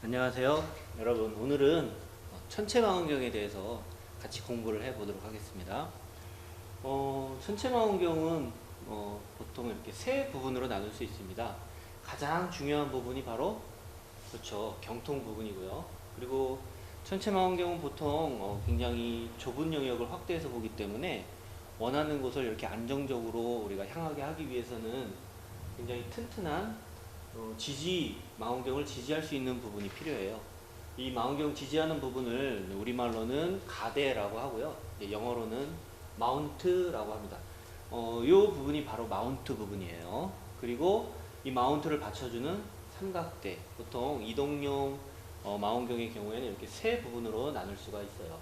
안녕하세요. 여러분, 오늘은 천체망원경에 대해서 같이 공부를 해보도록 하겠습니다. 천체망원경은 보통 이렇게 세 부분으로 나눌 수 있습니다. 가장 중요한 부분이 바로 그렇죠, 경통 부분이고요. 그리고 천체망원경은 보통 굉장히 좁은 영역을 확대해서 보기 때문에 원하는 곳을 이렇게 안정적으로 우리가 향하게 하기 위해서는 굉장히 튼튼한 망원경을 지지할 수 있는 부분이 필요해요. 이 망원경 지지하는 부분을 우리말로는 가대라고 하고요. 영어로는 마운트라고 합니다. 이 부분이 바로 마운트 부분이에요. 그리고 이 마운트를 받쳐주는 삼각대, 보통 이동용 망원경의 경우에는 이렇게 세 부분으로 나눌 수가 있어요.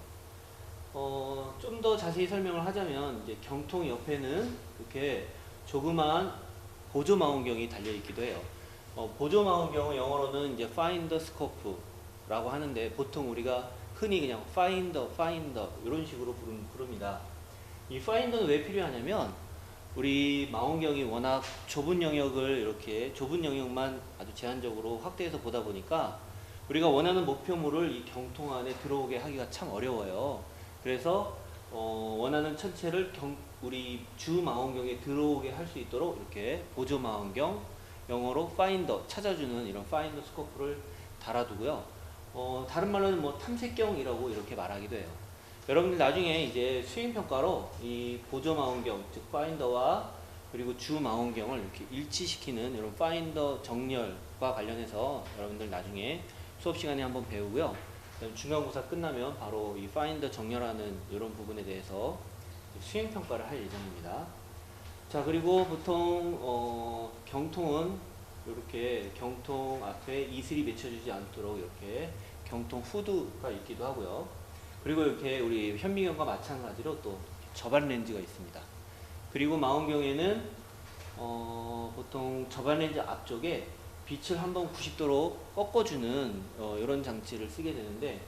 좀 더 자세히 설명을 하자면 이제 경통 옆에는 이렇게 조그마한 보조 망원경이 달려 있기도 해요. 보조 망원경은 영어로는 이제 find scope라고 하는데 보통 우리가 흔히 그냥 find 이런 식으로 부릅니다. 이 find는 왜 필요하냐면 우리 망원경이 워낙 좁은 영역을 이렇게 좁은 영역만 아주 제한적으로 확대해서 보다 보니까 우리가 원하는 목표물을 이 경통 안에 들어오게 하기가 참 어려워요. 그래서 원하는 천체를 우리 주 망원경에 들어오게 할 수 있도록 이렇게 보조 망원경, 영어로 파인더, 찾아주는 이런 파인더 스코프를 달아두고요. 다른 말로는 뭐 탐색경이라고 이렇게 말하기도 해요. 여러분들 나중에 이제 수행평가로 이 보조 망원경, 즉 파인더와 그리고 주 망원경을 이렇게 일치시키는 이런 파인더 정렬과 관련해서 여러분들 나중에 수업 시간에 한번 배우고요. 중간고사 끝나면 바로 이 파인더 정렬하는 이런 부분에 대해서 수행평가를 할 예정입니다. 자, 그리고 보통 경통은 이렇게 경통 앞에 이슬이 맺혀지지 않도록 이렇게 경통 후드가 있기도 하고요. 그리고 이렇게 우리 현미경과 마찬가지로 또 접안 렌즈가 있습니다. 그리고 망원경에는 보통 접안 렌즈 앞쪽에 빛을 한번 90도로 꺾어주는 이런 장치를 쓰게 되는데,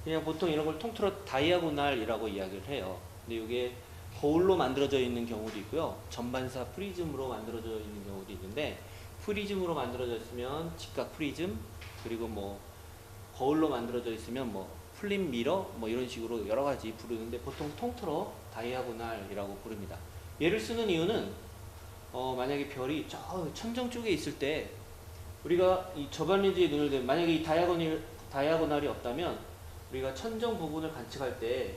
그냥 보통 이런 걸 통틀어 다이아고날이라고 이야기를 해요. 근데 이게 거울로 만들어져 있는 경우도 있고요. 전반사 프리즘으로 만들어져 있는 경우도 있는데, 프리즘으로 만들어져 있으면 직각 프리즘, 그리고 뭐 거울로 만들어져 있으면 뭐 플립 미러 뭐 이런 식으로 여러 가지 부르는데 보통 통틀어 다이아고날이라고 부릅니다. 얘를 쓰는 이유는 만약에 별이 저 천정 쪽에 있을 때 우리가 이 접안 렌즈에 눈을 대면 만약에 이 다이아고날이 없다면 우리가 천정 부분을 관측할 때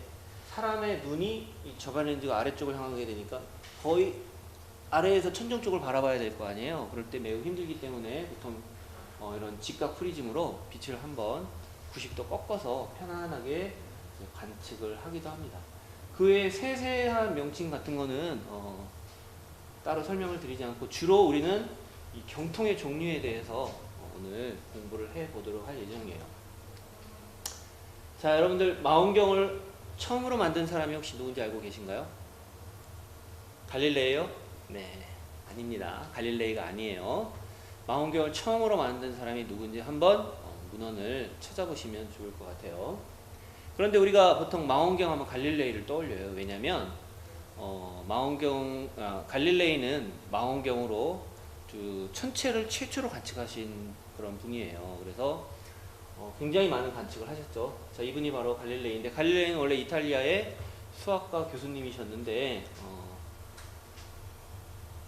사람의 눈이 이 접안 렌즈가 아래쪽을 향하게 되니까 거의 아래에서 천정 쪽을 바라봐야 될 거 아니에요. 그럴 때 매우 힘들기 때문에 보통 이런 직각 프리즘으로 빛을 한번 90도 꺾어서 편안하게 관측을 하기도 합니다. 그 외에 세세한 명칭 같은 거는 따로 설명을 드리지 않고 주로 우리는 이 경통의 종류에 대해서 오늘 공부를 해보도록 할 예정이에요. 자, 여러분들 망원경을 처음으로 만든 사람이 혹시 누군지 알고 계신가요? 갈릴레이요? 네, 아닙니다. 갈릴레이가 아니에요. 망원경을 처음으로 만든 사람이 누군지 한번 문헌을 찾아보시면 좋을 것 같아요. 그런데 우리가 보통 망원경 하면 갈릴레이를 떠올려요. 왜냐면 갈릴레이는 망원경으로 천체를 최초로 관측하신 그런 분이에요. 그래서 굉장히 많은 관측을 하셨죠. 자, 이분이 바로 갈릴레이인데, 갈릴레이는 원래 이탈리아의 수학과 교수님이셨는데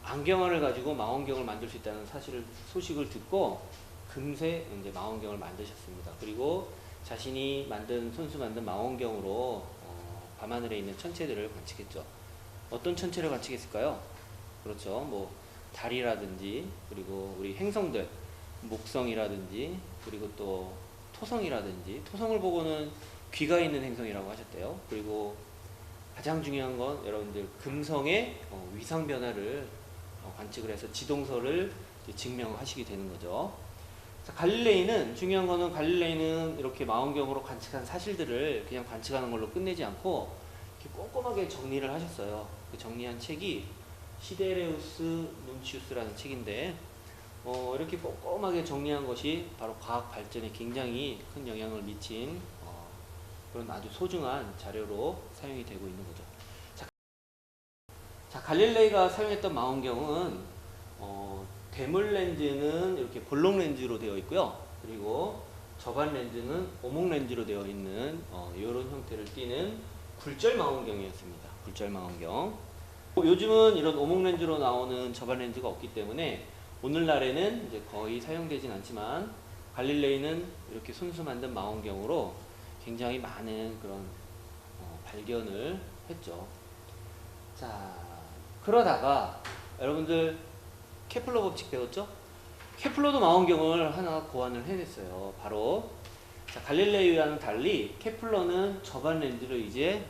안경알을 가지고 망원경을 만들 수 있다는 소식을 듣고 금세 이제 망원경을 만드셨습니다. 그리고 자신이 손수 만든 망원경으로 밤하늘에 있는 천체들을 관측했죠. 어떤 천체를 관측했을까요? 그렇죠. 뭐 달이라든지, 그리고 우리 행성들, 목성이라든지, 그리고 또 토성이라든지, 토성을 보고는 귀가 있는 행성이라고 하셨대요. 그리고 가장 중요한 건 여러분들 금성의 위상 변화를 관측을 해서 지동설을 증명하시게 되는 거죠. 자, 중요한 거는 갈릴레이는 이렇게 망원경으로 관측한 사실들을 그냥 관측하는 걸로 끝내지 않고 이렇게 꼼꼼하게 정리를 하셨어요. 그 정리한 책이 시데레우스 눈치우스라는 책인데 이렇게 꼼꼼하게 정리한 것이 바로 과학 발전에 굉장히 큰 영향을 미친 그런 아주 소중한 자료로 사용이 되고 있는 거죠. 자, 갈릴레이가 사용했던 망원경은 대물 렌즈는 이렇게 볼록 렌즈로 되어 있고요. 그리고 저반 렌즈는 오목 렌즈로 되어 있는 이런 형태를 띠는 굴절 망원경이었습니다. 굴절 망원경. 요즘은 이런 오목 렌즈로 나오는 저반 렌즈가 없기 때문에 오늘날에는 이제 거의 사용되진 않지만 갈릴레이는 이렇게 손수 만든 망원경으로 굉장히 많은 그런 발견을 했죠. 자, 그러다가 여러분들 케플러 법칙 배웠죠? 케플러도 망원경을 하나 고안을 해냈어요. 바로 자, 갈릴레이와는 달리 케플러는 저반 렌즈를 이제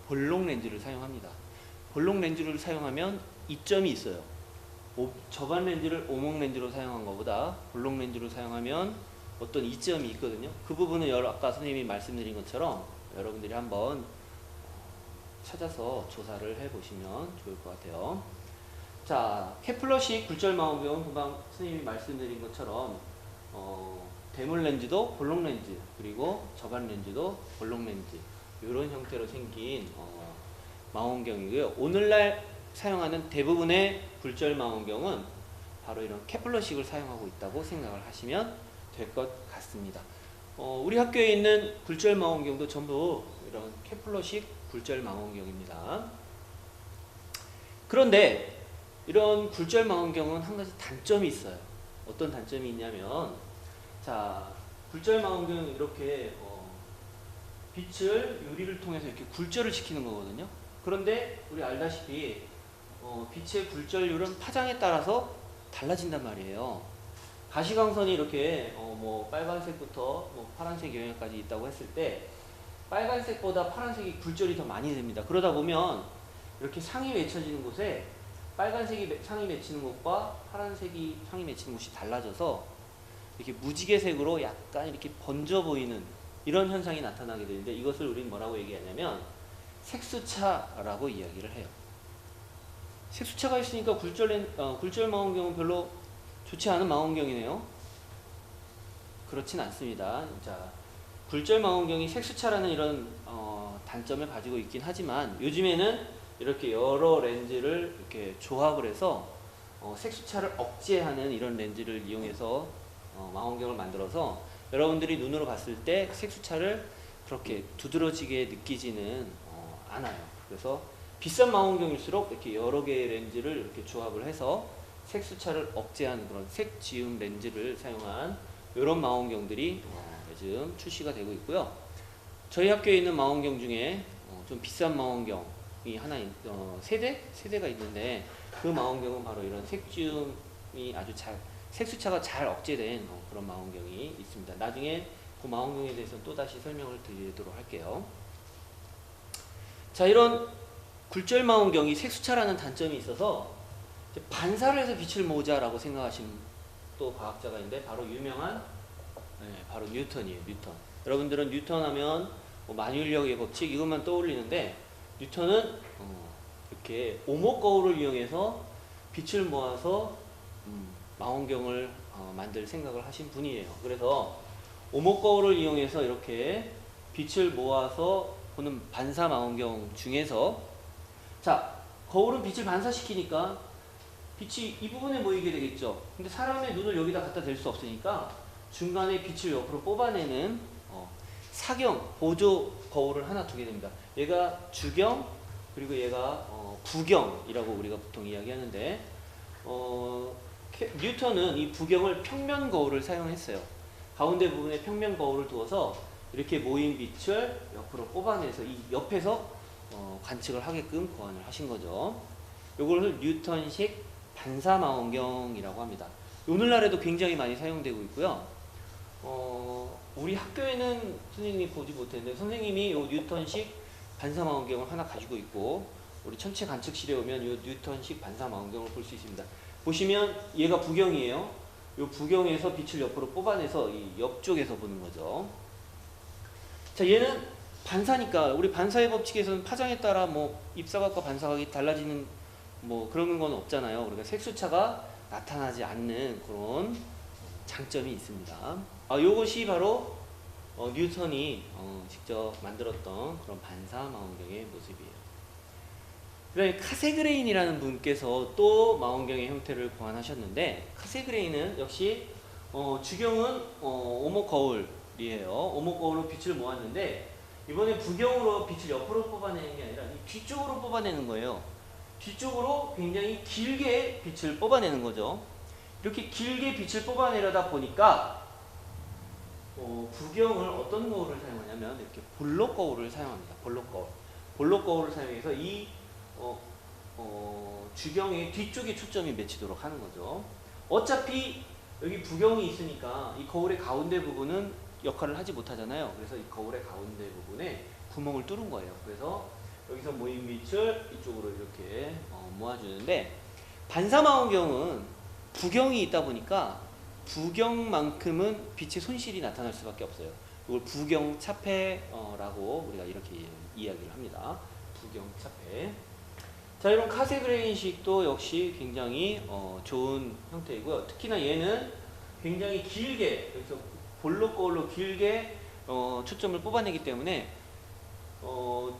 볼록 렌즈를 사용합니다. 볼록 렌즈를 사용하면 이점이 있어요. 저반 렌즈를 오목 렌즈로 사용한 것보다 볼록 렌즈로 사용하면 어떤 이점이 있거든요. 그 부분은 아까 선생님이 말씀드린 것처럼 여러분들이 한번 찾아서 조사를 해보시면 좋을 것 같아요. 자, 케플러식 굴절 망원경은 금방 선생님이 말씀드린 것처럼 대물 렌즈도 볼록 렌즈, 그리고 저반 렌즈도 볼록 렌즈, 이런 형태로 생긴 망원경이고요. 오늘날 사용하는 대부분의 굴절 망원경은 바로 이런 케플러식을 사용하고 있다고 생각을 하시면 될 것 같습니다. 우리 학교에 있는 굴절 망원경도 전부 이런 케플러식 굴절 망원경입니다. 그런데 이런 굴절 망원경은 한 가지 단점이 있어요. 어떤 단점이 있냐면, 자, 굴절 망원경은 이렇게 빛을 유리를 통해서 이렇게 굴절을 시키는 거거든요. 그런데 우리 알다시피 빛의 굴절률은 파장에 따라서 달라진단 말이에요. 가시광선이 이렇게 빨간색부터 파란색 영역까지 있다고 했을 때 빨간색보다 파란색이 굴절이 더 많이 됩니다. 그러다 보면 이렇게 상이 맺혀지는 곳에 빨간색이 상이 맺히는 곳과 파란색이 상이 맺히는 곳이 달라져서 이렇게 무지개색으로 약간 이렇게 번져 보이는 이런 현상이 나타나게 되는데, 이것을 우리는 뭐라고 얘기하냐면 색수차라고 이야기를 해요. 색수차가 있으니까 굴절 망원경은 별로 좋지 않은 망원경이네요. 그렇진 않습니다. 자, 굴절 망원경이 색수차라는 이런 단점을 가지고 있긴 하지만 요즘에는 이렇게 여러 렌즈를 이렇게 조합을 해서 색수차를 억제하는 이런 렌즈를 이용해서 망원경을 만들어서 여러분들이 눈으로 봤을 때 색수차를 그렇게 두드러지게 느끼지는 않아요. 그래서 비싼 망원경일수록 이렇게 여러 개의 렌즈를 이렇게 조합을 해서 색수차를 억제하는 그런 색지움 렌즈를 사용한 이런 망원경들이 요즘 출시가 되고 있고요. 저희 학교에 있는 망원경 중에 좀 비싼 망원경이 하나 세대가 있는데, 그 망원경은 바로 이런 색지움이 아주 색수차가 잘 억제된 그런 망원경이 있습니다. 나중에 그 망원경에 대해서 또 다시 설명을 드리도록 할게요. 자, 이런 굴절 망원경이 색수차라는 단점이 있어서 반사를 해서 빛을 모으자라고 생각하시는 또 과학자가 있는데, 바로 유명한 바로 뉴턴이에요. 뉴턴. 여러분들은 뉴턴 하면 만유인력의 법칙 이것만 떠올리는데, 뉴턴은 이렇게 오목 거울을 이용해서 빛을 모아서 망원경을 만들 생각을 하신 분이에요. 그래서 오목 거울을 이용해서 이렇게 빛을 모아서 보는 반사 망원경 중에서, 자, 거울은 빛을 반사시키니까 빛이 이 부분에 모이게 되겠죠. 근데 사람의 눈을 여기다 갖다 댈 수 없으니까 중간에 빛을 옆으로 뽑아내는 사경 보조 거울을 하나 두게 됩니다. 얘가 주경, 그리고 얘가 부경이라고 우리가 보통 이야기하는데, 뉴턴은 이 부경을 평면 거울을 사용했어요. 가운데 부분에 평면 거울을 두어서 이렇게 모인 빛을 옆으로 뽑아내서 이 옆에서 관측을 하게끔 고안을 하신 거죠. 이걸 뉴턴식 반사 망원경이라고 합니다. 오늘날에도 굉장히 많이 사용되고 있고요. 우리 학교에는 선생님이 보지 못했는데, 선생님이 이 뉴턴식 반사 망원경을 하나 가지고 있고, 우리 천체 관측실에 오면 이 뉴턴식 반사 망원경을 볼 수 있습니다. 보시면 얘가 부경이에요. 이 부경에서 빛을 옆으로 뽑아내서 이 옆쪽에서 보는 거죠. 자, 얘는 반사니까 우리 반사의 법칙에서는 파장에 따라 입사각과 반사각이 달라지는 그런 건 없잖아요. 그러니까 색수차가 나타나지 않는 그런 장점이 있습니다. 요것이 바로 뉴턴이 직접 만들었던 그런 반사 망원경의 모습이에요. 그다음에 카세그레인이라는 분께서 또 망원경의 형태를 고안하셨는데, 카세그레인은 역시 주경은 오목 거울, 거울이에요. 오목 거울로 빛을 모았는데 이번에 부경으로 빛을 옆으로 뽑아내는 게 아니라 이 뒤쪽으로 뽑아내는 거예요. 뒤쪽으로 굉장히 길게 빛을 뽑아내는 거죠. 이렇게 길게 빛을 뽑아내려다 보니까 부경을 어떤 거울을 사용하냐면 이렇게 볼록 거울을 사용합니다. 볼록 거울. 볼록 거울을 사용해서 이 주경의 뒤쪽에 초점이 맺히도록 하는 거죠. 어차피 여기 부경이 있으니까 이 거울의 가운데 부분은 역할을 하지 못하잖아요. 그래서 이 거울의 가운데 부분에 구멍을 뚫은 거예요. 그래서 여기서 모인 빛을 이쪽으로 이렇게 모아주는데, 반사망원경은 부경이 있다 보니까 부경만큼은 빛의 손실이 나타날 수밖에 없어요. 이걸 부경차폐라고 우리가 이렇게 이야기를 합니다. 부경차폐. 자, 이런 카세그레인식도 역시 굉장히 좋은 형태이고요. 특히나 얘는 굉장히 길게, 여기서 볼록 거울로 길게 초점을 뽑아내기 때문에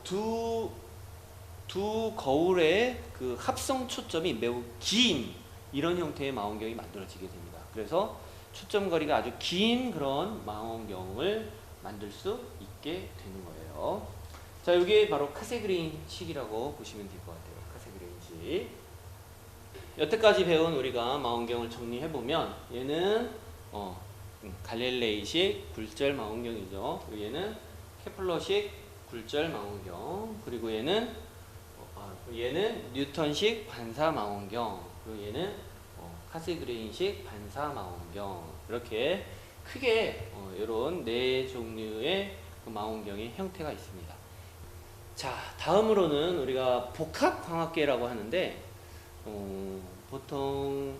두 거울의 그 합성 초점이 매우 긴 이런 형태의 망원경이 만들어지게 됩니다. 그래서 초점 거리가 아주 긴 그런 망원경을 만들 수 있게 되는 거예요. 자, 이게 바로 카세그레인식이라고 보시면 될 것 같아요. 카세그레인식. 여태까지 배운 우리가 망원경을 정리해보면 얘는 갈릴레이식 굴절 망원경이죠. 얘는 케플러식 굴절 망원경, 그리고 얘는 뉴턴식 반사 망원경, 그리고 얘는 카세그레인식 반사 망원경. 이렇게 크게 이런 네 종류의 그 망원경의 형태가 있습니다. 자, 다음으로는 우리가 복합광학계라고 하는데 보통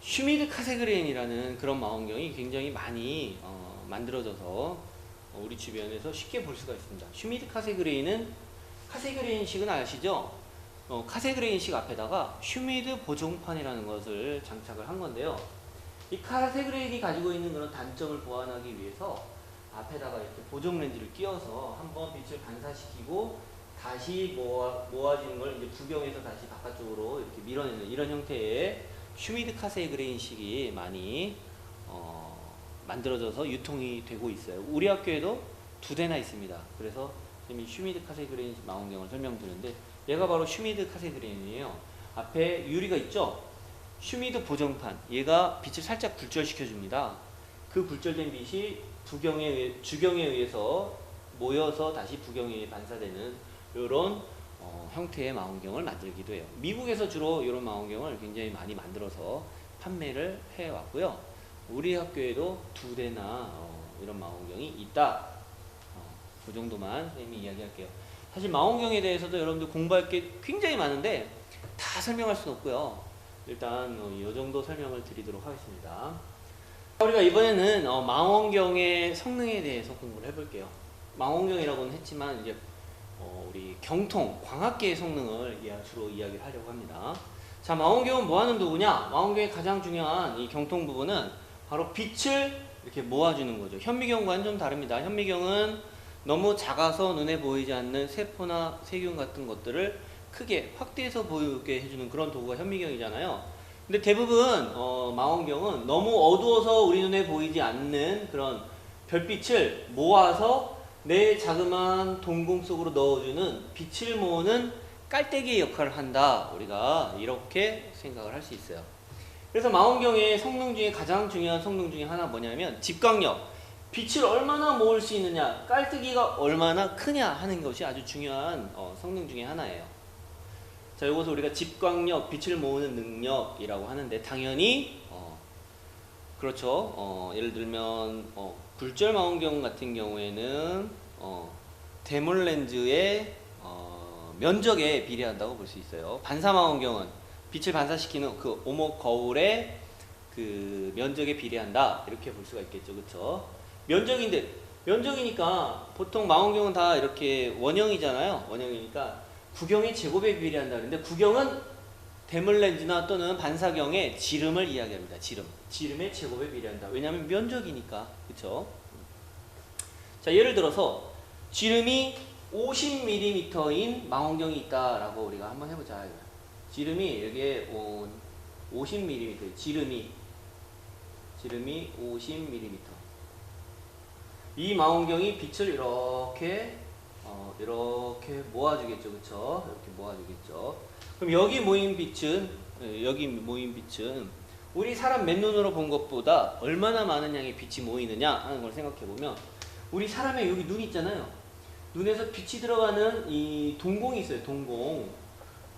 슈미드 카세그레인이라는 그런 망원경이 굉장히 많이 만들어져서 우리 주변에서 쉽게 볼 수가 있습니다. 슈미드 카세그레인은, 카세그레인식은 아시죠? 카세그레인식 앞에다가 슈미드 보정판이라는 것을 장착을 한 건데요. 이 카세그레인이 가지고 있는 그런 단점을 보완하기 위해서 앞에다가 이렇게 보정 렌즈를 끼워서 한번 빛을 반사시키고 다시 모아지는 걸 이제 부경해서 다시 바깥쪽으로 이렇게 밀어내는 이런 형태의 슈미드 카세그레인식이 많이 만들어져서 유통이 되고 있어요. 우리 학교에도 2대나 있습니다. 그래서 이 슈미드 카세그레인 망원경을 설명드리는데, 얘가 바로 슈미드 카세그레인이에요. 앞에 유리가 있죠? 슈미드 보정판, 얘가 빛을 살짝 굴절시켜 줍니다. 그 굴절된 빛이 주경에 의해서 모여서 다시 부경에 의해 반사되는 이런 형태의 망원경을 만들기도 해요. 미국에서 주로 이런 망원경을 굉장히 많이 만들어서 판매를 해왔고요. 우리 학교에도 2대나 이런 망원경이 있다. 그 정도만 선생님이 이야기할게요. 사실 망원경에 대해서도 여러분들 공부할 게 굉장히 많은데 다 설명할 수는 없고요. 일단 이 정도 설명을 드리도록 하겠습니다. 우리가 이번에는 망원경의 성능에 대해서 공부를 해볼게요. 망원경이라고는 했지만 이제 우리 경통, 광학계의 성능을 주로 이야기를 하려고 합니다. 자, 망원경은 뭐하는 도구냐? 망원경의 가장 중요한 이 경통 부분은 바로 빛을 이렇게 모아주는 거죠. 현미경과는 좀 다릅니다. 현미경은 너무 작아서 눈에 보이지 않는 세포나 세균 같은 것들을 크게 확대해서 보이게 해주는 그런 도구가 현미경이잖아요. 근데 대부분 망원경은 너무 어두워서 우리 눈에 보이지 않는 그런 별빛을 모아서 내 자그마한 동공 속으로 넣어주는, 빛을 모으는 깔때기의 역할을 한다. 우리가 이렇게 생각을 할 수 있어요. 그래서 망원경의 성능 중에 가장 중요한 성능 중에 하나 뭐냐면 집광력. 빛을 얼마나 모을 수 있느냐, 깔때기가 얼마나 크냐 하는 것이 아주 중요한 성능 중에 하나예요. 자, 이것을 우리가 집광력, 빛을 모으는 능력이라고 하는데, 당연히 그렇죠. 예를 들면 굴절 망원경 같은 경우에는 대물 렌즈의 면적에 비례한다고 볼 수 있어요. 반사 망원경은 빛을 반사시키는 그 오목 거울의 그 면적에 비례한다, 이렇게 볼 수가 있겠죠. 그렇죠? 면적이니까 보통 망원경은 다 이렇게 원형이잖아요. 원형이니까 구경의 제곱에 비례한다. 그런데 구경은 대물 렌즈나 또는 반사경의 지름을 이야기합니다. 지름의 제곱에 비례한다. 왜냐하면 면적이니까. 그렇죠? 자, 예를 들어서 지름이 50mm인 망원경이 있다라고 우리가 한번 해보자. 지름이 여기에 50mm, 지름이 지름이 50mm. 이 망원경이 빛을 이렇게 모아주겠죠, 그쵸? 이렇게 모아주겠죠. 그럼 여기 모인 빛은 우리 사람 맨눈으로 본 것보다 얼마나 많은 양의 빛이 모이느냐 하는 걸 생각해 보면, 우리 사람의 여기 눈 있잖아요. 눈에서 빛이 들어가는 이 동공이 있어요.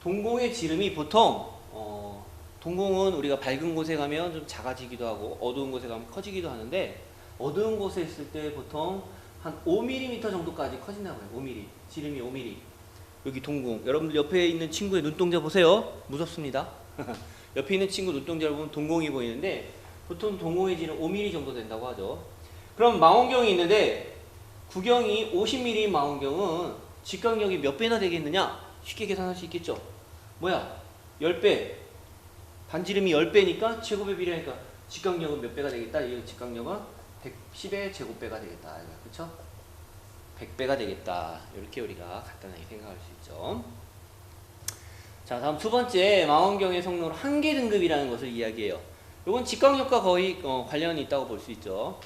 동공의 지름이 보통 동공은 우리가 밝은 곳에 가면 좀 작아지기도 하고 어두운 곳에 가면 커지기도 하는데, 어두운 곳에 있을 때 보통 한 5mm 정도까지 커진다고 해요. 5mm. 지름이 5mm. 여기 동공. 여러분들 옆에 있는 친구의 눈동자 보세요. 무섭습니다. 옆에 있는 친구 눈동자를 보면 동공이 보이는데, 보통 동공의 지름 5mm 정도 된다고 하죠. 그럼 망원경이 있는데, 구경이 50mm 망원경은 직광력이 몇 배나 되겠느냐? 쉽게 계산할 수 있겠죠. 뭐야? 10배. 반지름이 10배니까 제곱의 비례니까 직광력은 몇 배가 되겠다? 이 직광력은 110의 제곱배가 되겠다. 그쵸? 100배가 되겠다. 이렇게 우리가 간단하게 생각할 수 있죠. 자, 다음 두 번째, 망원경의 성능 한계 등급이라는 것을 이야기해요. 이건 직광력과 거의 관련이 있다고 볼 수 있죠.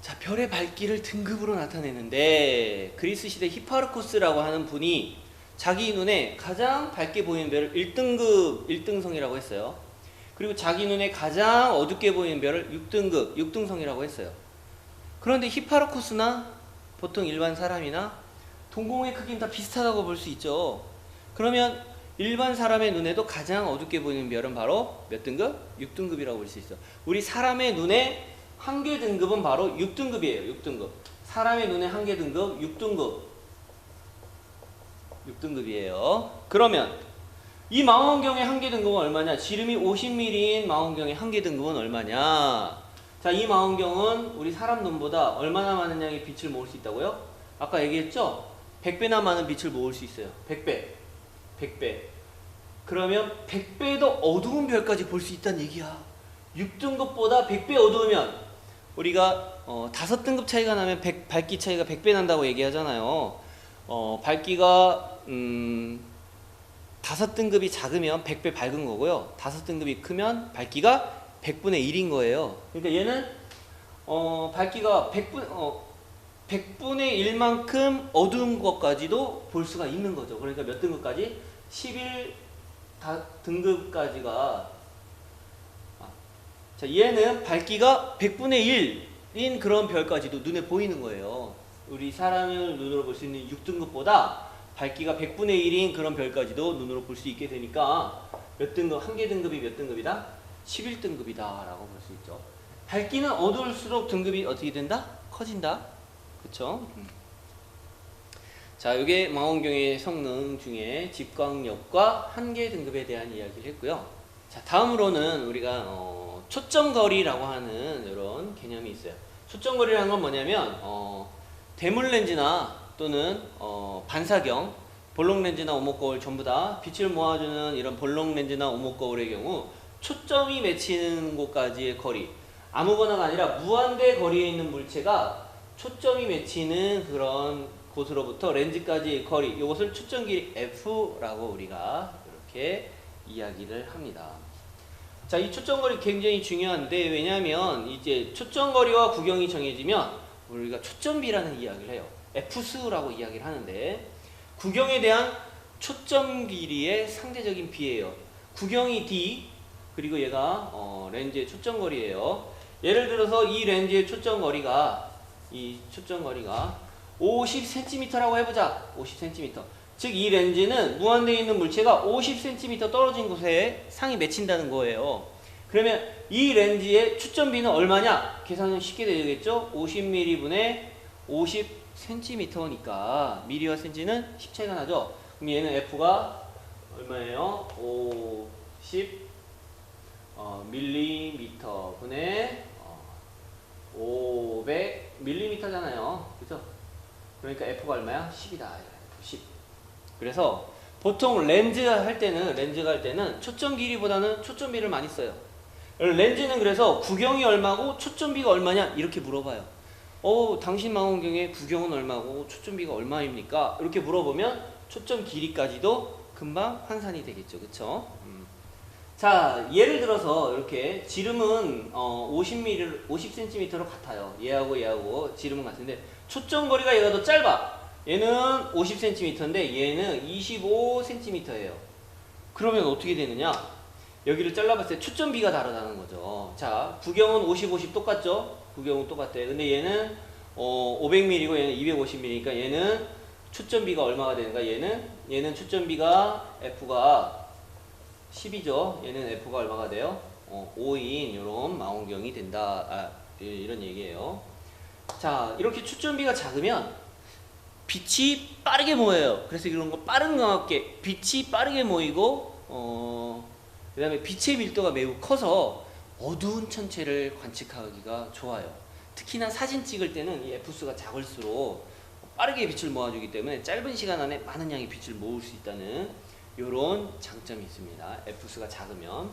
자, 별의 밝기를 등급으로 나타내는데, 그리스 시대 히파르코스라고 하는 분이 자기 눈에 가장 밝게 보이는 별을 1등급, 1등성이라고 했어요. 그리고 자기 눈에 가장 어둡게 보이는 별을 6등급, 6등성이라고 했어요. 그런데 히파르코스나 보통 일반 사람이나 동공의 크기는 다 비슷하다고 볼 수 있죠. 그러면 일반 사람의 눈에도 가장 어둡게 보이는 별은 바로 몇 등급? 6등급이라고 볼 수 있어. 우리 사람의 눈에 한계 등급은 바로 6등급이에요. 6등급. 사람의 눈의 한계 등급 6등급. 6등급이에요. 그러면 이 망원경의 한계 등급은 얼마냐? 지름이 50mm인 망원경의 한계 등급은 얼마냐? 자, 이 망원경은 우리 사람 눈보다 얼마나 많은 양의 빛을 모을 수 있다고요? 아까 얘기했죠? 100배나 많은 빛을 모을 수 있어요. 100배. 100배. 그러면 100배도 어두운 별까지 볼 수 있다는 얘기야. 6등급보다 100배 어두우면, 우리가 5등급 차이가 나면 밝기 차이가 100배 난다고 얘기하잖아요. 밝기가 5등급이 작으면 100배 밝은 거고요. 5등급이 크면 밝기가 100분의 1인 거예요. 그러니까 얘는 밝기가 100분의 1만큼 어두운 것까지도 볼 수가 있는 거죠. 그러니까 몇 등급까지? 11 등급까지가. 자, 얘는 밝기가 100분의 1인 그런 별까지도 눈에 보이는 거예요. 우리 사람을 눈으로 볼 수 있는 6등급보다 밝기가 100분의 1인 그런 별까지도 눈으로 볼 수 있게 되니까 몇 등급, 한계 등급이 몇 등급이다? 11등급이다 라고 볼 수 있죠. 밝기는 어두울수록 등급이 어떻게 된다? 커진다. 그쵸? 자, 이게 망원경의 성능 중에 직광력과 한계 등급에 대한 이야기를 했고요. 자, 다음으로는 우리가 초점거리라고 하는 이런 개념이 있어요. 초점거리라는 건 뭐냐면 대물 렌즈나 또는 반사경, 볼록 렌즈나 오목거울 전부 다 빛을 모아주는 이런 볼록 렌즈나 오목거울의 경우 초점이 맺히는 곳까지의 거리, 아무거나가 아니라 무한대 거리에 있는 물체가 초점이 맺히는 그런 곳으로부터 렌즈까지의 거리, 이것을 초점 길이 F라고 우리가 이렇게 이야기를 합니다. 자, 이 초점거리 굉장히 중요한데, 왜냐하면 이제 초점거리와 구경이 정해지면 우리가 초점비라는 이야기를 해요. F수라고 이야기를 하는데, 구경에 대한 초점 길이의 상대적인 비예요. 구경이 D, 그리고 얘가 렌즈의 초점거리예요. 예를 들어서 이 렌즈의 초점거리가 50cm라고 해보자. 50cm. 즉 이 렌즈는 무한대에 있는 물체가 50cm 떨어진 곳에 상이 맺힌다는 거예요. 그러면 이 렌즈의 초점비는 얼마냐? 계산은 쉽게 되겠죠? 50mm 분의 50cm니까 미리와 센치는 10 차이가 나죠? 그럼 얘는 F가 얼마예요? 50 밀리미터 분의 500 밀리미터잖아요. 그죠? 그러니까 F가 얼마야? 10이다. 10. 그래서 보통 렌즈가 할 때는 초점 길이보다는 초점비를 많이 써요. 렌즈는 그래서 구경이 얼마고 초점비가 얼마냐? 이렇게 물어봐요. 당신 망원경의 구경은 얼마고 초점비가 얼마입니까? 이렇게 물어보면 초점 길이까지도 금방 환산이 되겠죠. 그쵸? 자, 예를 들어서 이렇게 지름은 50cm로 같아요. 얘하고 지름은 같은데 초점거리가 얘가 더 짧아. 얘는 50cm인데 얘는 25cm예요. 그러면 어떻게 되느냐? 여기를 잘라봤을 때 초점비가 다르다는 거죠. 자, 구경은 50, 50 똑같죠? 구경은 똑같대. 근데 얘는 500mm고 얘는 250mm니까 얘는 초점비가 얼마가 되는가? 얘는 초점비가 F가 10이죠. 얘는 F가 얼마가 돼요? 5인 이런 망원경이 된다. 이런 얘기예요. 자, 이렇게 초점비가 작으면 빛이 빠르게 모여요. 그래서 이런 거 빠른 광학계, 빛이 빠르게 모이고 그 다음에 빛의 밀도가 매우 커서 어두운 천체를 관측하기가 좋아요. 특히나 사진 찍을 때는 이 F수가 작을수록 빠르게 빛을 모아주기 때문에 짧은 시간 안에 많은 양의 빛을 모을 수 있다는 이런 장점이 있습니다. F수가 작으면.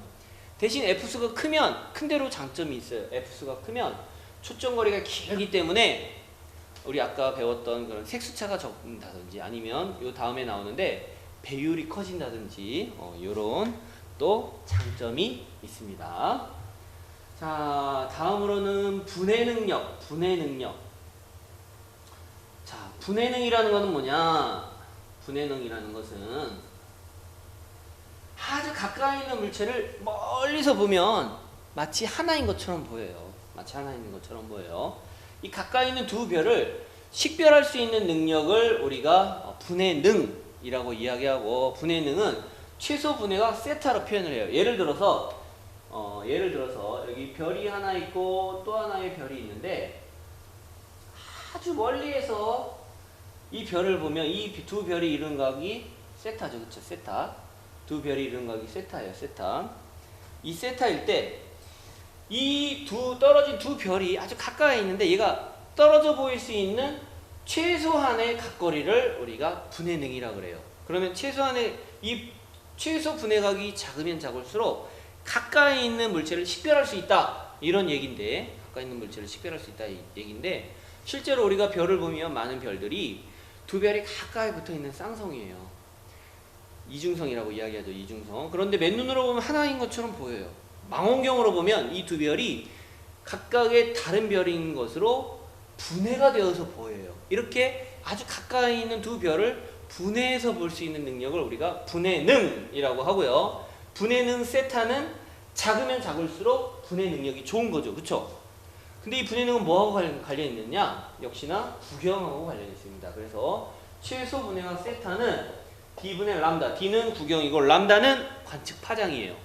대신 F수가 크면 큰 대로 장점이 있어요. F수가 크면 초점거리가 길기 때문에 우리 아까 배웠던 그런 색수차가 적는다든지 아니면 요 다음에 나오는데 배율이 커진다든지 요런 또 장점이 있습니다. 자, 다음으로는 분해 능력. 자, 분해능이라는 것은 뭐냐? 분해능이라는 것은 아주 가까이 있는 물체를 멀리서 보면 마치 하나인 것처럼 보여요. 이 가까이 있는 두 별을 식별할 수 있는 능력을 우리가 분해능이라고 이야기하고, 분해능은 최소 분해가 세타로 표현을 해요. 예를 들어서 여기 별이 하나 있고 또 하나의 별이 있는데 아주 멀리에서 이 별을 보면 이 두 별이 이루는 각이 세타죠. 그쵸? 세타. 두 별이 이루는 각이 세타예요. 세타. 이 세타일 때 이 떨어진 두 별이 아주 가까이 있는데 얘가 떨어져 보일 수 있는 최소한의 각거리를 우리가 분해능이라고 그래요. 그러면 이 최소 분해각이 작으면 작을수록 가까이 있는 물체를 식별할 수 있다. 이런 얘기인데, 가까이 있는 물체를 식별할 수 있다 이 얘기인데, 실제로 우리가 별을 보면 많은 별들이 두 별이 가까이 붙어 있는 쌍성이에요. 이중성이라고 이야기하죠. 이중성. 그런데 맨눈으로 보면 하나인 것처럼 보여요. 망원경으로 보면 이 두 별이 각각의 다른 별인 것으로 분해가 되어서 보여요. 이렇게 아주 가까이 있는 두 별을 분해해서 볼 수 있는 능력을 우리가 분해능이라고 하고요. 분해능 세타는 작으면 작을수록 분해 능력이 좋은 거죠. 그쵸? 근데 이 분해능은 뭐하고 관련 있느냐? 역시나 구경하고 관련 있습니다. 그래서 최소 분해각 세타는 D분의 람다. D는 구경이고 람다는 관측 파장이에요.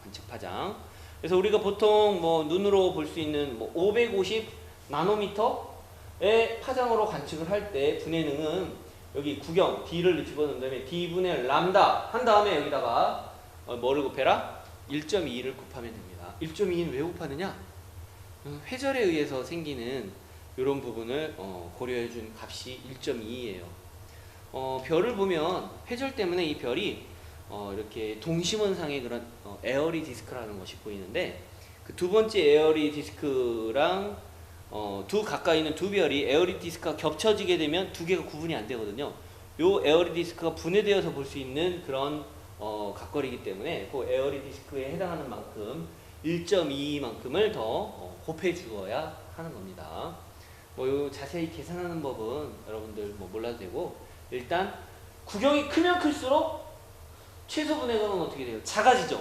관측 파장. 그래서 우리가 보통 눈으로 볼 수 있는 550 나노미터의 파장으로 관측을 할 때 분해능은 여기 구경 D를 집어넣은 다음에 D분의 람다 한 다음에 여기다가 뭐를 곱해라? 1.2를 곱하면 됩니다. 1.2는 왜 곱하느냐? 회절에 의해서 생기는 이런 부분을 고려해 준 값이 1.2예요. 별을 보면 회절 때문에 이 별이 이렇게 동심원상의 그런 에어리 디스크라는 것이 보이는데, 그 두 번째 에어리 디스크랑 두 가까이 있는 두 별이 에어리 디스크가 겹쳐지게 되면 두 개가 구분이 안 되거든요. 요 에어리 디스크가 분해되어서 볼 수 있는 그런 각거리이기 때문에 그 에어리 디스크에 해당하는 만큼 1.2만큼을 더 곱해 주어야 하는 겁니다. 요 자세히 계산하는 법은 여러분들 몰라도 되고, 일단 구경이 크면 클수록 최소 분해각은 어떻게 돼요? 작아지죠.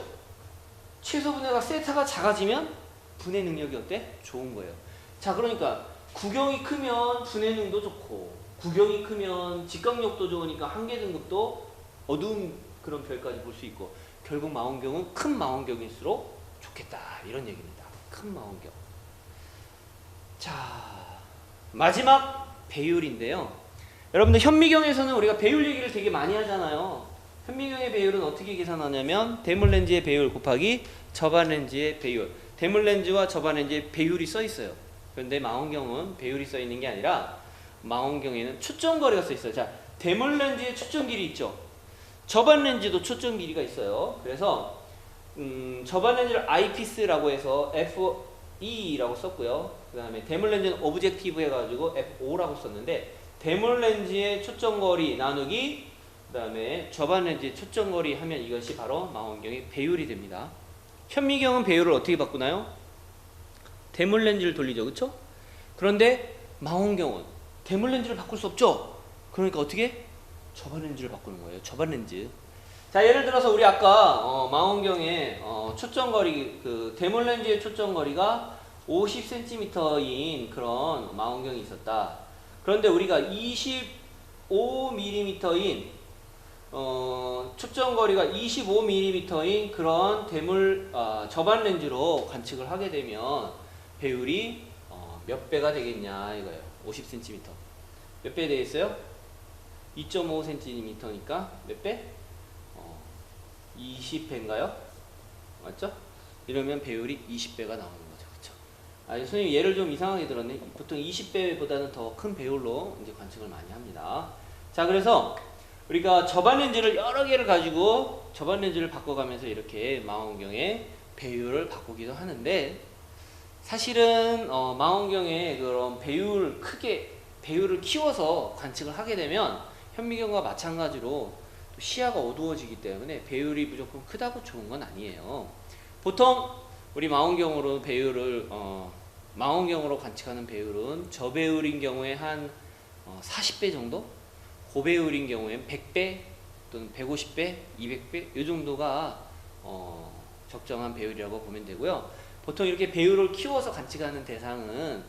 최소 분해각 세타가 작아지면 분해 능력이 어때? 좋은 거예요. 자, 그러니까 구경이 크면 분해능도 좋고, 구경이 크면 직각력도 좋으니까 한계 등급도 어두운 그런 별까지 볼 수 있고, 결국 망원경은 큰 망원경일수록 좋겠다 이런 얘기입니다. 큰 망원경. 자, 마지막 배율인데요. 여러분들 현미경에서는 우리가 배율 얘기를 되게 많이 하잖아요. 현미경의 배율은 어떻게 계산하냐면 대물 렌즈의 배율 곱하기 저반 렌즈의 배율. 대물 렌즈와 저반 렌즈의 배율이 써 있어요. 그런데 망원경은 배율이 써 있는 게 아니라 망원경에는 초점거리가 써 있어요. 자, 대물 렌즈의 초점 길이 있죠. 저반 렌즈도 초점 길이가 있어요. 그래서 저반 렌즈를 아이피스라고 해서 FE라고 썼고요. 그 다음에 대물 렌즈는 오브젝티브 해가지고 FO라고 썼는데, 대물 렌즈의 초점거리 나누기 그 다음에 저반 렌즈 초점거리 하면 이것이 바로 망원경의 배율이 됩니다. 현미경은 배율을 어떻게 바꾸나요? 대물 렌즈를 돌리죠, 그렇죠? 그런데 망원경은 대물 렌즈를 바꿀 수 없죠. 그러니까 어떻게? 저반 렌즈를 바꾸는 거예요. 저반 렌즈. 자, 예를 들어서 우리 아까 망원경의 초점거리, 그 대물 렌즈의 초점거리가 50cm인 그런 망원경이 있었다. 그런데 우리가 25mm인 초점거리가 25mm인 그런 대물 저반 렌즈로 관측을 하게 되면 배율이 몇 배가 되겠냐 이거예요. 50cm 몇 배 되겠어요? 2.5cm니까 몇 배? 20배인가요? 맞죠? 이러면 배율이 20배가 나오는 거죠. 그쵸? 선생님 예를 좀 이상하게 들었네. 보통 20배보다는 더 큰 배율로 이제 관측을 많이 합니다. 자, 그래서 우리가 저반 렌즈를 여러 개를 가지고 저반 렌즈를 바꿔가면서 이렇게 망원경의 배율을 바꾸기도 하는데, 사실은 망원경의 그런 배율을 키워서 관측을 하게 되면 현미경과 마찬가지로 시야가 어두워지기 때문에 배율이 무조건 크다고 좋은 건 아니에요. 보통 우리 망원경으로 망원경으로 관측하는 배율은 저배율인 경우에 한 40배 정도, 고배율인 경우엔 100배 또는 150배, 200배 이 정도가 적정한 배율이라고 보면 되고요. 보통 이렇게 배율을 키워서 관측하는 대상은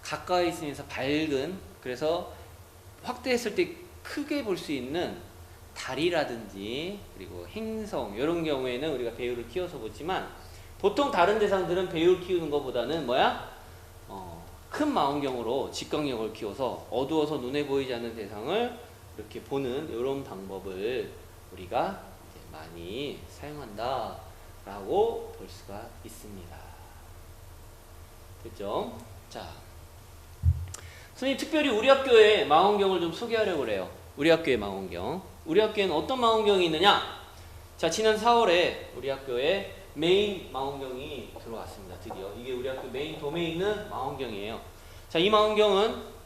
가까이 있으면서 밝은, 그래서 확대했을 때 크게 볼 수 있는 달이라든지 그리고 행성 이런 경우에는 우리가 배율을 키워서 보지만, 보통 다른 대상들은 배율 키우는 것보다는 큰 망원경으로 직광력을 키워서 어두워서 눈에 보이지 않는 대상을 이렇게 보는 이런 방법을 우리가 이제 많이 사용한다라고 볼 수가 있습니다. 됐죠? 자, 선생님 특별히 우리 학교의 망원경을 좀 소개하려고 그래요. 우리 학교의 망원경. 우리 학교에는 어떤 망원경이 있느냐? 자, 지난 4월에 우리 학교에 메인 망원경이 들어왔습니다. 드디어. 이게 우리 학교 메인 돔에 있는 망원경이에요. 자, 이 망원경은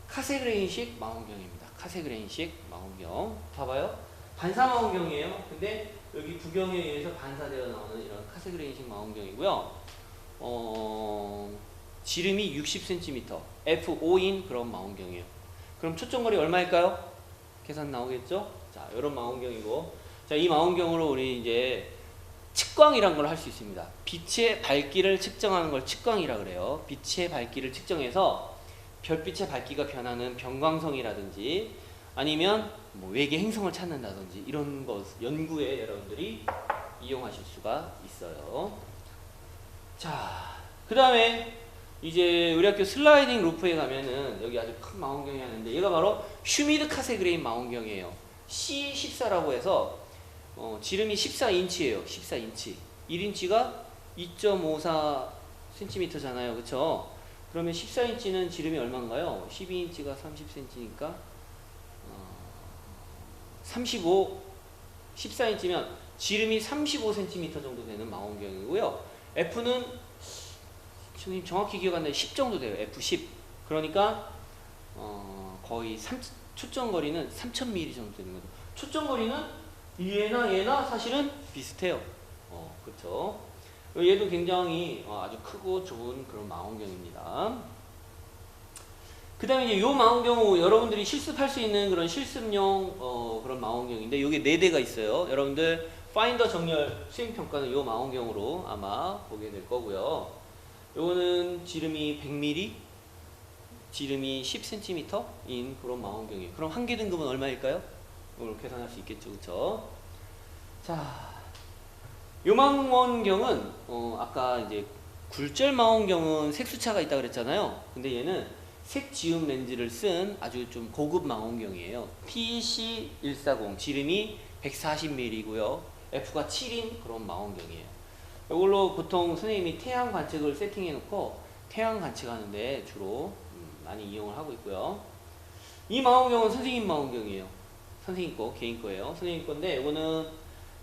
카세그레인식 망원경입니다. 카세그레인식 망원경. 봐봐요. 반사 망원경이에요. 근데 여기 구경에 의해서 반사되어 나오는 이런 카세그레인식 망원경이고요. 지름이 60cm, f5인 그런 망원경이에요. 그럼 초점거리 얼마일까요? 계산 나오겠죠? 자, 이런 망원경이고, 자, 이 망원경으로 우리 이제 측광이란 걸 할 수 있습니다. 빛의 밝기를 측정하는 걸 측광이라 그래요. 빛의 밝기를 측정해서 별빛의 밝기가 변하는 변광성이라든지 아니면 뭐 외계 행성을 찾는다든지 이런 것 연구에 여러분들이 이용하실 수가 있어요. 자, 그 다음에 이제 우리 학교 슬라이딩 루프에 가면은 여기 아주 큰 망원경이 하는데, 얘가 바로 슈미드 카세그레인 망원경이에요. C14라고 해서 지름이 14인치예요. 14인치. 1인치가 2.54cm잖아요. 그쵸? 그러면 14인치는 지름이 얼마인가요? 12인치가 30cm니까 14인치면 지름이 35cm 정도 되는 망원경이고요. F는 선생님 정확히 기억 안 나요. 10 정도 돼요. F10. 그러니까 거의 초점거리는 3000mm 정도 되는 거죠. 초점거리는 얘나 사실은 비슷해요. 그렇죠. 얘도 굉장히 아주 크고 좋은 그런 망원경입니다. 그 다음에 이제 요 망원경 여러분들이 실습할 수 있는 그런 실습용 그런 망원경인데, 요게 4대가 있어요. 여러분들 파인더 정렬 수행평가는 요 망원경으로 아마 보게 될 거고요. 요거는 지름이 100mm, 지름이 10cm인 그런 망원경이에요. 그럼 한계 등급은 얼마일까요? 이걸 계산할 수 있겠죠, 그쵸? 자, 요 망원경은 아까 이제 굴절 망원경은 색수차가 있다 그랬잖아요. 근데 얘는 색지움 렌즈를 쓴 아주 좀 고급 망원경이에요. PC140 지름이 140mm고요. F가 7인 그런 망원경이에요. 이걸로 보통 선생님이 태양 관측을 세팅해 놓고 태양 관측하는데 주로 많이 이용을 하고 있고요. 이 망원경은 선생님 망원경이에요. 선생님 거, 개인 거예요. 선생님 건데 이거는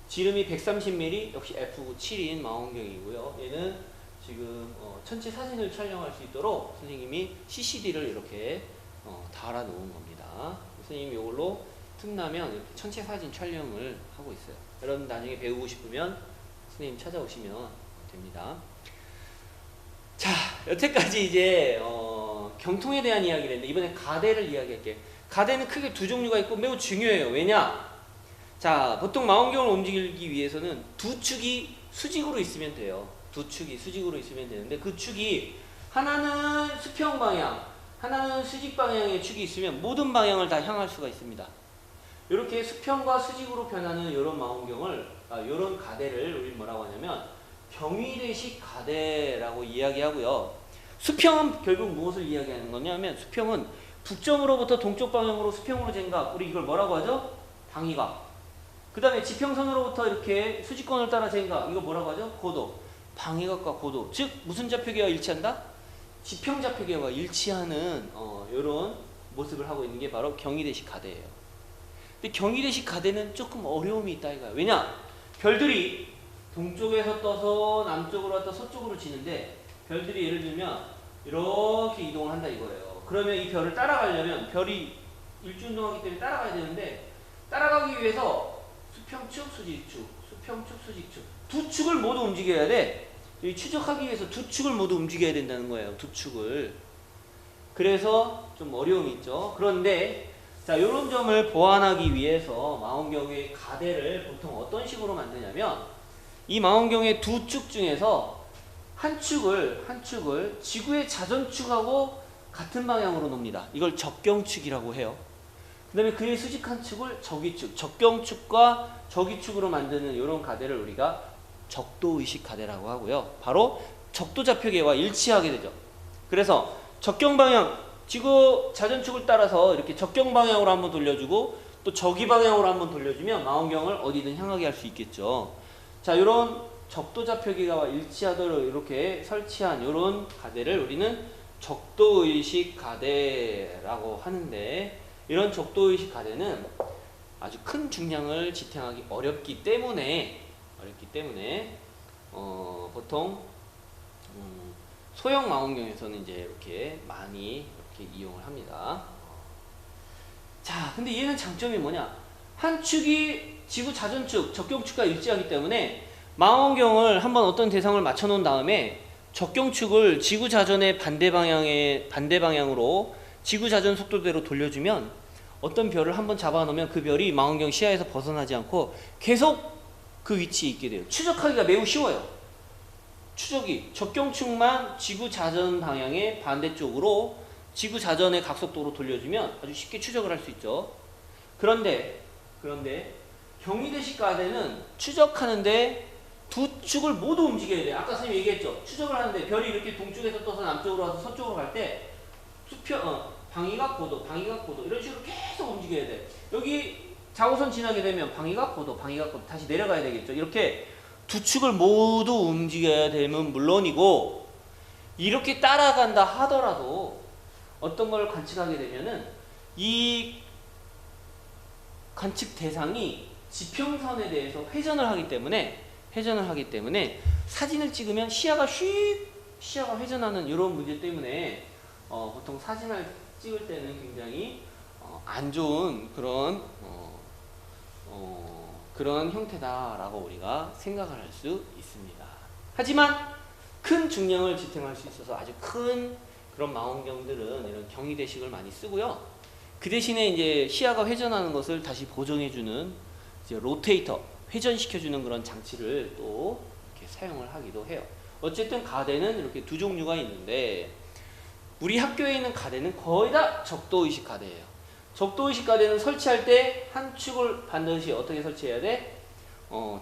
지름이 130mm, 역시 F7인 망원경이고요. 얘는 지금 전체 사진을 촬영할 수 있도록 선생님이 CCD를 이렇게 달아 놓은 겁니다. 선생님이 이걸로 틈나면 이렇게 천체 사진 촬영을 하고 있어요. 여러분 나중에 배우고 싶으면 선생님 찾아오시면 됩니다. 자, 여태까지 이제 경통에 대한 이야기를 했는데 이번에 가대를 이야기할게요. 가대는 크게 두 종류가 있고 매우 중요해요. 왜냐? 자, 보통 망원경을 움직이기 위해서는 두 축이 수직으로 있으면 돼요. 두 축이 수직으로 있으면 되는데 그 축이 하나는 수평 방향, 하나는 수직 방향의 축이 있으면 모든 방향을 다 향할 수가 있습니다. 이렇게 수평과 수직으로 변하는 이런 망원경을, 이런 가대를 우리 뭐라고 하냐면 경위대식 가대라고 이야기하고요. 수평은 결국 무엇을 이야기하는 거냐면 수평은 북점으로부터 동쪽 방향으로 수평으로 쟁각, 우리 이걸 뭐라고 하죠? 방위각. 그 다음에 지평선으로부터 이렇게 수직권을 따라 쟁각, 이거 뭐라고 하죠? 고도. 방위각과 고도, 즉 무슨 좌표계와 일치한다? 지평 좌표계와 일치하는 이런 모습을 하고 있는 게 바로 경위대식 가대예요. 근데 경위대식 가대는 조금 어려움이 있다 이거야. 왜냐? 별들이 동쪽에서 떠서 남쪽으로 왔다 서쪽으로 지는데 별들이 예를 들면 이렇게 이동을 한다 이거예요. 그러면 이 별을 따라가려면 별이 일주운동하기 때문에 따라가야 되는데 따라가기 위해서 수평축, 수직축, 수평축, 수직축 두 축을 모두 움직여야 돼. 이 추적하기 위해서 두 축을 모두 움직여야 된다는 거예요. 두 축을. 그래서 좀 어려움이 있죠. 그런데 자, 이런 점을 보완하기 위해서 망원경의 가대를 보통 어떤 식으로 만드냐면 이 망원경의 두 축 중에서 한 축을 지구의 자전축하고 같은 방향으로 놓습니다. 이걸 적경축이라고 해요. 그 다음에 그의 수직한 축을 적위축, 적경축과 적위축으로 만드는 이런 가대를 우리가 적도의식 가대라고 하고요. 바로 적도 좌표계와 일치하게 되죠. 그래서 적경 방향, 지구 자전축을 따라서 이렇게 적경 방향으로 한번 돌려주고 또 적위 방향으로 한번 돌려주면 망원경을 어디든 향하게 할 수 있겠죠. 자, 이런 적도 좌표계와 일치하도록 이렇게 설치한 이런 가대를 우리는 적도의식 가대라고 하는데, 이런 적도의식 가대는 아주 큰 중량을 지탱하기 어렵기 때문에 보통 소형 망원경에서는 이제 이렇게 많이 이렇게 이용을 합니다. 자, 근데 얘는 장점이 뭐냐? 한 축이 지구 자전축, 적경축과 일치하기 때문에 망원경을 한번 어떤 대상을 맞춰 놓은 다음에 적경축을 지구 자전의 반대 방향으로 지구 자전 속도대로 돌려주면 어떤 별을 한번 잡아 놓으면 그 별이 망원경 시야에서 벗어나지 않고 계속 그 위치에 있게 돼요. 추적하기가 매우 쉬워요. 추적이 적경축만 지구 자전 방향의 반대쪽으로 지구 자전의 각속도로 돌려주면 아주 쉽게 추적을 할 수 있죠. 그런데 경위대식 가대는 추적하는데 두 축을 모두 움직여야 돼요. 아까 선생님이 얘기했죠. 추적을 하는데 별이 이렇게 동쪽에서 떠서 남쪽으로 와서 서쪽으로 갈 때 방위각 고도 이런 식으로 계속 움직여야 돼. 여기 자우선 지나게 되면 방위각 고도 다시 내려가야 되겠죠. 이렇게 두 축을 모두 움직여야 되면 물론이고, 이렇게 따라간다 하더라도 어떤 걸 관측하게 되면은 이 관측 대상이 지평선에 대해서 회전을 하기 때문에 사진을 찍으면 시야가 회전하는 이런 문제 때문에 보통 사진을 찍을 때는 굉장히 안 좋은 그런 형태다라고 우리가 생각을 할 수 있습니다. 하지만 큰 중량을 지탱할 수 있어서 아주 큰 그런 망원경들은 이런 경위대식을 많이 쓰고요. 그 대신에 이제 시야가 회전하는 것을 다시 보정해주는 이제 로테이터, 회전시켜주는 그런 장치를 또 이렇게 사용을 하기도 해요. 어쨌든 가대는 이렇게 두 종류가 있는데, 우리 학교에 있는 가대는 거의 다 적도의식 가대예요. 적도의식 가대는 설치할 때 한 축을 반드시 어떻게 설치해야 돼?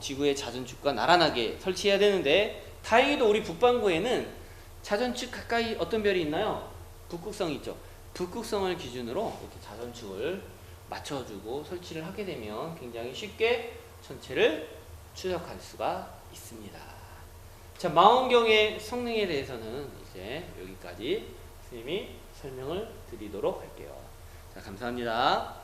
지구의 자전축과 나란하게 설치해야 되는데, 다행히도 우리 북반구에는 자전축 가까이 어떤 별이 있나요? 북극성이 있죠. 북극성을 기준으로 이렇게 자전축을 맞춰주고 설치를 하게 되면 굉장히 쉽게 천체를 추적할 수가 있습니다. 자, 망원경의 성능에 대해서는 이제 여기까지 선생님이 설명을 드리도록 할게요. 자, 감사합니다.